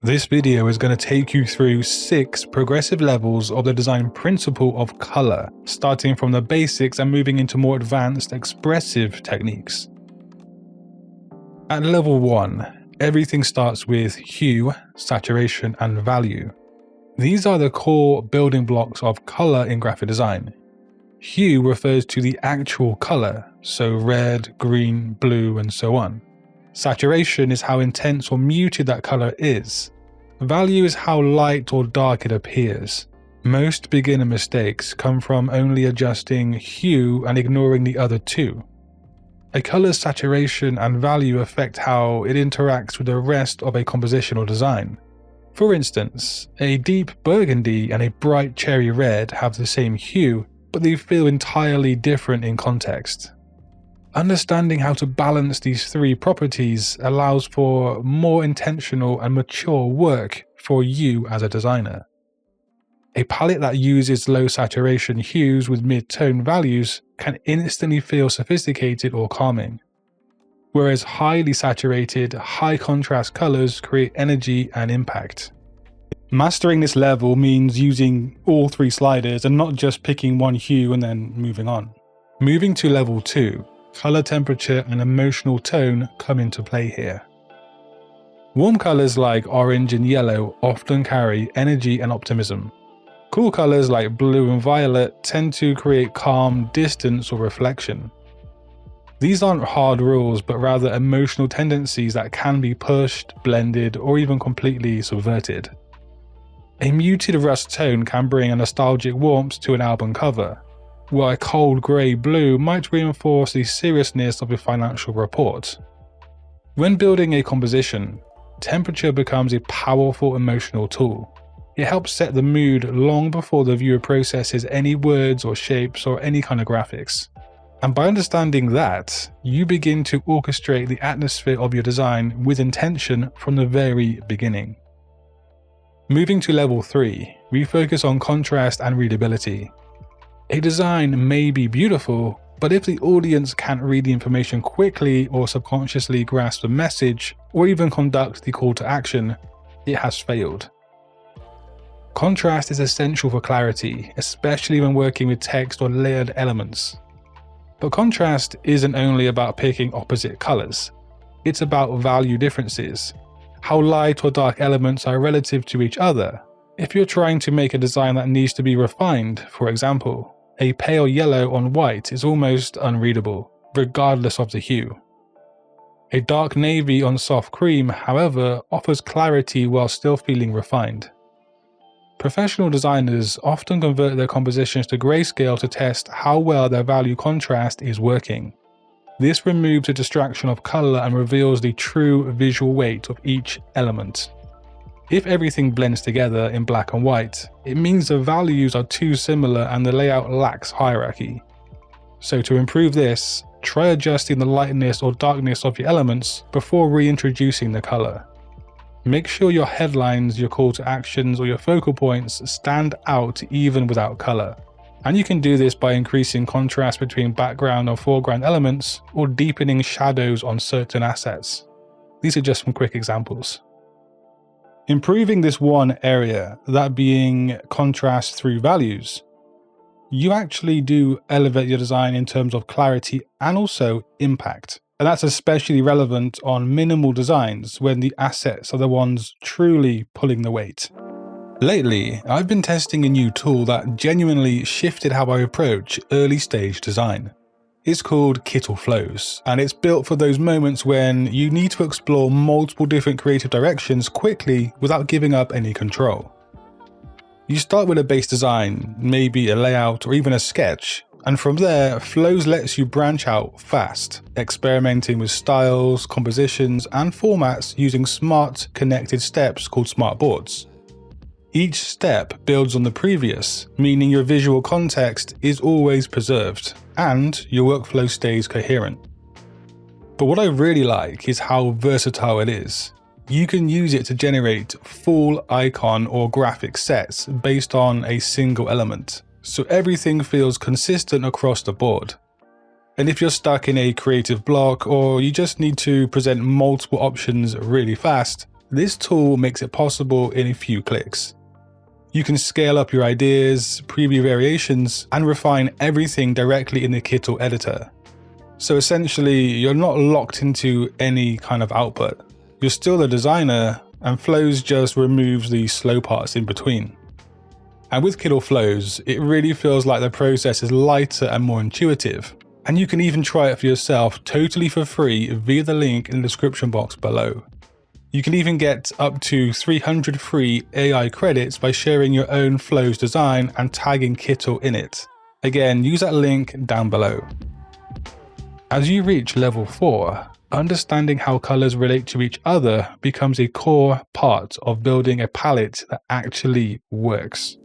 This video is going to take you through 6 progressive levels of the design principle of color, starting from the basics and moving into more advanced expressive techniques. At level 1, everything starts with hue, saturation, and value. These are the core building blocks of color in graphic design. Hue refers to the actual color, so red, green, blue, and so on. Saturation is how intense or muted that color is. Value is how light or dark it appears. Most beginner mistakes come from only adjusting hue and ignoring the other two. A color's saturation and value affect how it interacts with the rest of a composition or design. For instance, a deep burgundy and a bright cherry red have the same hue, but they feel entirely different in context. Understanding how to balance these 3 properties allows for more intentional and mature work for you as a designer. A palette that uses low saturation hues with mid-tone values can instantly feel sophisticated or calming, whereas highly saturated, high contrast colors create energy and impact. Mastering this level means using all 3 sliders and not just picking one hue and then moving on. Moving to level 2, color temperature and emotional tone come into play here. Warm colors like orange and yellow often carry energy and optimism. Cool colors like blue and violet tend to create calm, distance, or reflection. These aren't hard rules, but rather emotional tendencies that can be pushed, blended, or even completely subverted. A muted rust tone can bring a nostalgic warmth to an album cover, while a cold grey blue might reinforce the seriousness of a financial report. When building a composition, temperature becomes a powerful emotional tool. It helps set the mood long before the viewer processes any words or shapes or any kind of graphics. And by understanding that, you begin to orchestrate the atmosphere of your design with intention from the very beginning. Moving to level 3, we focus on contrast and readability. A design may be beautiful, but if the audience can't read the information quickly or subconsciously grasp the message, or even conduct the call to action, it has failed. Contrast is essential for clarity, especially when working with text or layered elements. But contrast isn't only about picking opposite colors. It's about value differences, how light or dark elements are relative to each other. If you're trying to make a design that needs to be refined, for example, a pale yellow on white is almost unreadable, regardless of the hue. A dark navy on soft cream, however, offers clarity while still feeling refined. Professional designers often convert their compositions to grayscale to test how well their value contrast is working. This removes the distraction of color and reveals the true visual weight of each element. If everything blends together in black and white, it means the values are too similar and the layout lacks hierarchy. So to improve this, try adjusting the lightness or darkness of your elements before reintroducing the color. Make sure your headlines, your call to actions, or your focal points stand out even without color. And you can do this by increasing contrast between background and foreground elements or deepening shadows on certain assets. These are just some quick examples. Improving this one area, that being contrast through values, you actually do elevate your design in terms of clarity and also impact. And that's especially relevant on minimal designs when the assets are the ones truly pulling the weight. Lately, I've been testing a new tool that genuinely shifted how I approach early stage design. It's called Kittle Flows, and it's built for those moments when you need to explore multiple different creative directions quickly without giving up any control. You start with a base design, maybe a layout or even a sketch, and from there, Flows lets you branch out fast, experimenting with styles, compositions, and formats using smart, connected steps called smart boards. Each step builds on the previous, meaning your visual context is always preserved, and your workflow stays coherent. But what I really like is how versatile it is. You can use it to generate full icon or graphic sets based on a single element, so everything feels consistent across the board. And if you're stuck in a creative block or you just need to present multiple options really fast, This tool makes it possible in a few clicks. You can scale up your ideas, preview variations, and refine everything directly in the kit or editor. So essentially, you're not locked into any kind of output. You're still the designer, and Flows just removes the slow parts in between. And with Kit or Flows, it really feels like the process is lighter and more intuitive. And you can even try it for yourself totally for free via the link in the description box below. You can even get up to 300 free AI credits by sharing your own Flows design and tagging Kittle in it. Again, use that link down below. As you reach level 4, understanding how colors relate to each other becomes a core part of building a palette that actually works.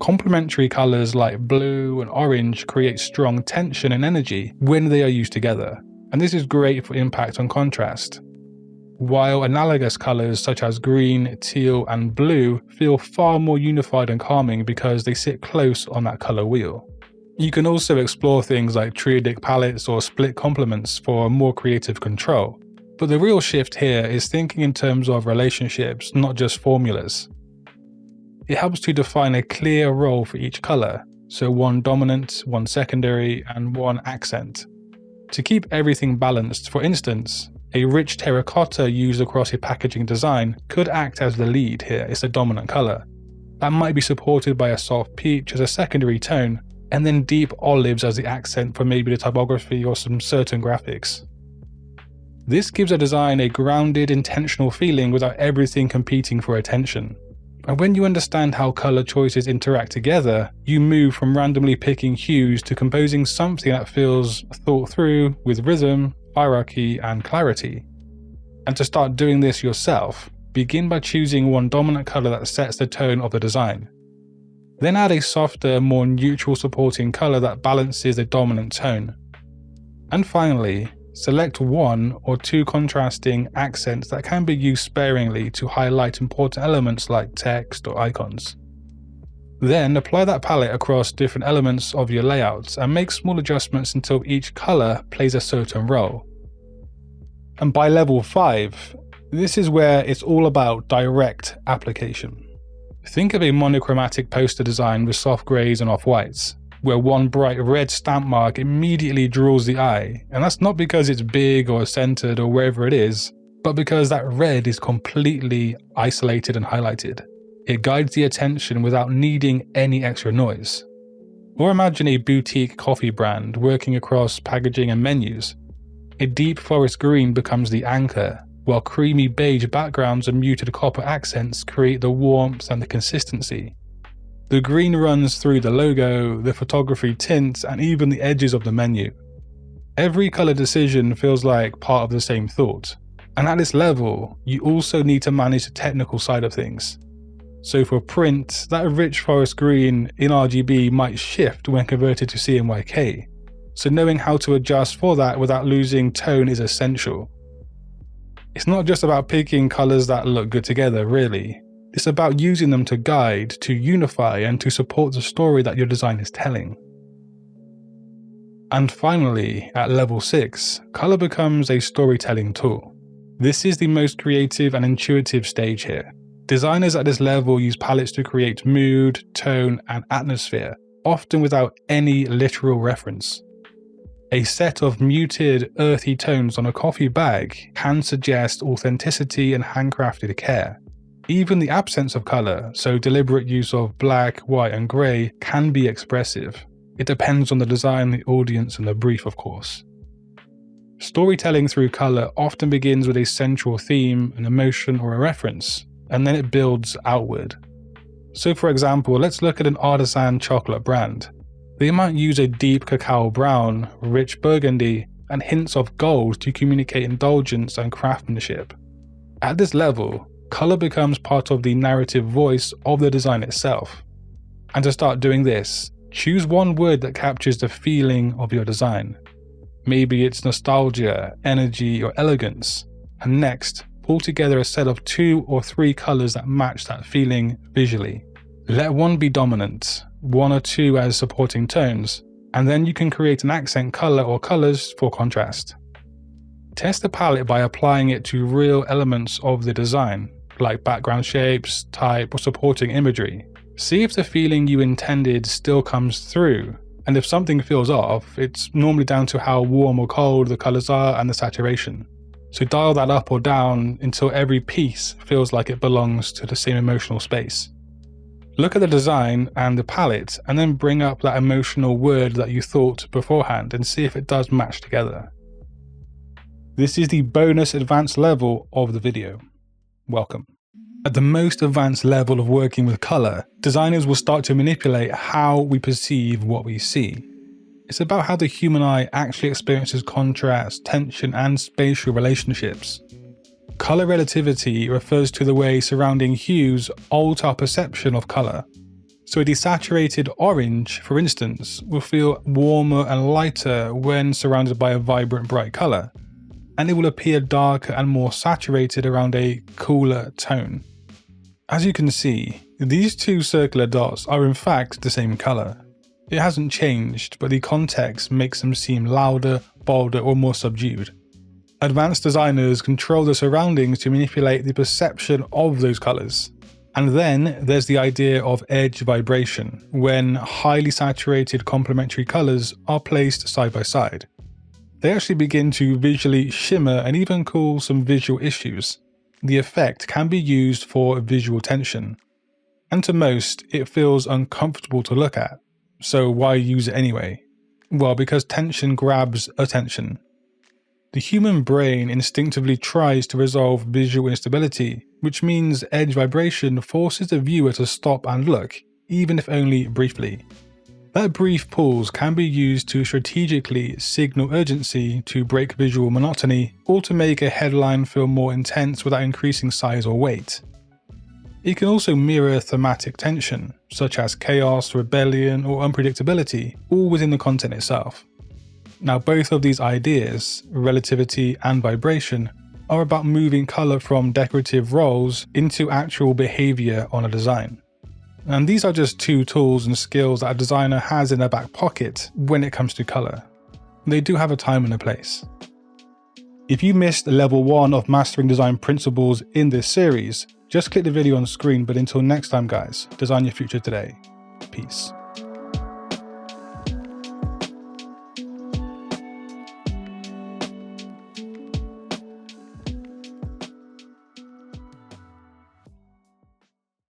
Complementary colors like blue and orange create strong tension and energy when they are used together, and this is great for impact on contrast. While analogous colors such as green, teal, and blue feel far more unified and calming because they sit close on that color wheel. You can also explore things like triadic palettes or split complements for more creative control, but the real shift here is thinking in terms of relationships, not just formulas. It helps to define a clear role for each color, so one dominant, one secondary, and one accent. To keep everything balanced, for instance, a rich terracotta used across a packaging design could act as the lead here, it's a dominant color. That might be supported by a soft peach as a secondary tone, and then deep olives as the accent for maybe the typography or some certain graphics. This gives a design a grounded, intentional feeling without everything competing for attention. And when you understand how color choices interact together, you move from randomly picking hues to composing something that feels thought through with rhythm, hierarchy, and clarity. And to start doing this yourself, begin by choosing one dominant color that sets the tone of the design. Then add a softer, more neutral supporting color that balances the dominant tone. And finally, select one or two contrasting accents that can be used sparingly to highlight important elements like text or icons. Then apply that palette across different elements of your layouts and make small adjustments until each color plays a certain role. And by level 5, this is where it's all about direct application. Think of a monochromatic poster design with soft greys and off-whites, where one bright red stamp mark immediately draws the eye, and that's not because it's big or centered or wherever it is, but because that red is completely isolated and highlighted. It guides the attention without needing any extra noise. Or imagine a boutique coffee brand working across packaging and menus. A deep forest green becomes the anchor, while creamy beige backgrounds and muted copper accents create the warmth and the consistency. The green runs through the logo, the photography tints, and even the edges of the menu. Every color decision feels like part of the same thought. And at this level, you also need to manage the technical side of things. So for print, that rich forest green in RGB might shift when converted to CMYK. So knowing how to adjust for that without losing tone is essential. It's not just about picking colors that look good together, really. It's about using them to guide, to unify, and to support the story that your design is telling. And finally, at level 6, color becomes a storytelling tool. This is the most creative and intuitive stage here. Designers at this level use palettes to create mood, tone, and atmosphere, often without any literal reference. A set of muted, earthy tones on a coffee bag can suggest authenticity and handcrafted care. Even the absence of color, so deliberate use of black, white, and grey, can be expressive. It depends on the design, the audience, and the brief, of course. Storytelling through color often begins with a central theme, an emotion, or a reference, and then it builds outward. So for example, let's look at an artisan chocolate brand. They might use a deep cacao brown, rich burgundy, and hints of gold to communicate indulgence and craftsmanship. At this level, color becomes part of the narrative voice of the design itself. And to start doing this, choose one word that captures the feeling of your design. Maybe it's nostalgia, energy, or elegance. And next, pull together a set of 2 or 3 colors that match that feeling visually. Let one be dominant, 1 or 2 as supporting tones, and then you can create an accent color or colors for contrast. Test the palette by applying it to real elements of the design, like background shapes, type, or supporting imagery. See if the feeling you intended still comes through, and if something feels off, it's normally down to how warm or cold the colors are and the saturation. So dial that up or down until every piece feels like it belongs to the same emotional space. Look at the design and the palette, and then bring up that emotional word that you thought beforehand and see if it does match together. This is the bonus advanced level of the video. Welcome. At the most advanced level of working with color, designers will start to manipulate how we perceive what we see. It's about how the human eye actually experiences contrast, tension, and spatial relationships. Color relativity refers to the way surrounding hues alter our perception of color. So a desaturated orange, for instance, will feel warmer and lighter when surrounded by a vibrant bright color, and it will appear darker and more saturated around a cooler tone. As you can see, these two circular dots are in fact the same color. It hasn't changed, but the context makes them seem louder, bolder, or more subdued. Advanced designers control the surroundings to manipulate the perception of those colors. And then there's the idea of edge vibration, when highly saturated complementary colors are placed side by side. They actually begin to visually shimmer and even cause some visual issues. The effect can be used for visual tension. And to most, it feels uncomfortable to look at. So why use it anyway? Well, because tension grabs attention. The human brain instinctively tries to resolve visual instability, which means edge vibration forces the viewer to stop and look, even if only briefly. That brief pause can be used to strategically signal urgency, to break visual monotony, or to make a headline feel more intense without increasing size or weight. It can also mirror thematic tension, such as chaos, rebellion, or unpredictability, all within the content itself. Now, both of these ideas, relativity and vibration, are about moving color from decorative roles into actual behavior on a design. And these are just two tools and skills that a designer has in their back pocket when it comes to color. They do have a time and a place. If you missed level 1 of mastering design principles in this series, just click the video on screen. But until next time guys, design your future today. Peace.